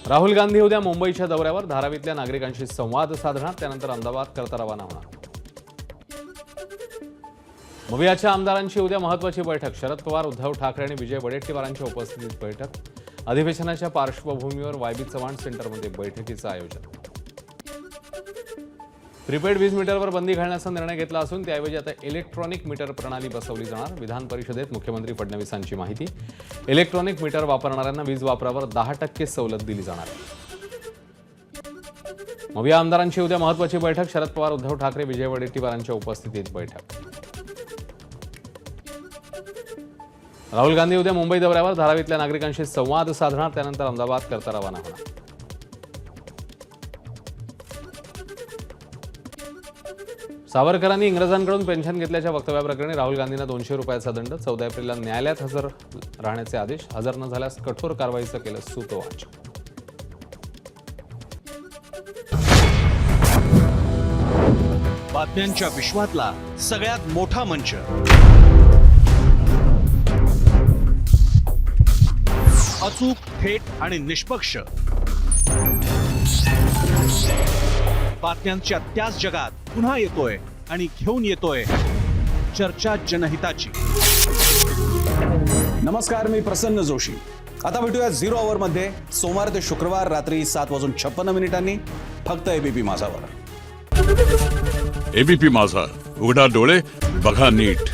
राहुल गांधी उद्या मुंबईच्या दौऱ्यावर धारावीतल्या नागरिकांशी संवाद साधणार, त्यानंतर अहमदाबाद करता रवाना होणार। मवियाच्या आमदारांची उद्या महत्त्वाची बैठक, शरद पवार, उद्धव ठाकरे आणि विजय वडेट्टीवारांच्या उपस्थितीत बैठक। अधिवेशनाच्या पार्श्वभूमीवर वायबी चव्हाण सेंटरमध्ये बैठकीचं आयोजन। प्रीपेड वीज मीटरवर बंदी घालण्याचा निर्णय घेतला असून त्याऐवजी आता इलेक्ट्रॉनिक मीटर प्रणाली बसवली जाणार। विधान परिषदेत मुख्यमंत्री फडणवीसांची माहिती। इलेक्ट्रॉनिक मीटर वापरणाऱ्यांना वीज वापरावर 10% सवलत दिली जाणार आहे। मविया आमदारांची उद्या महत्त्वाची बैठक, शरद पवार, उद्धव ठाकरे, विजय वडेट्टीवारांच्या उपस्थितीत बैठक। राहुल गांधी उद्या मुंबई दौऱ्यावर धारावीतल्या नागरिकांशी संवाद साधणार, त्यानंतर अहमदाबाद करता रवाना होणार। सावरकरांनी इंग्रजांकडून पेन्शन घेतल्याच्या वक्तव्याप्रकरणी राहुल गांधींना 200 रुपयाचा दंड, 14 एप्रिलला न्यायालयात हजर राहण्याचे आदेश, हजर न झाल्यास कठोर कारवाईचं केलं सूतोवाच। बातम्यांच्या विश्वातला सगळ्यात मोठा मंच, अचूक, थेट आणि निष्पक्ष बातम्यांच्या त्याच जगात पुन्हा येतोय आणि घेऊन येतोय चर्चा जनहिताची। नमस्कार, मी प्रसन्न जोशी। आता भेटूया 0 आवर मध्ये, सोमवार ते शुक्रवार रात्री 7:56 फक्त एबीपी माझावर। एबीपी माझा, उघडा डोळे बघा नीट।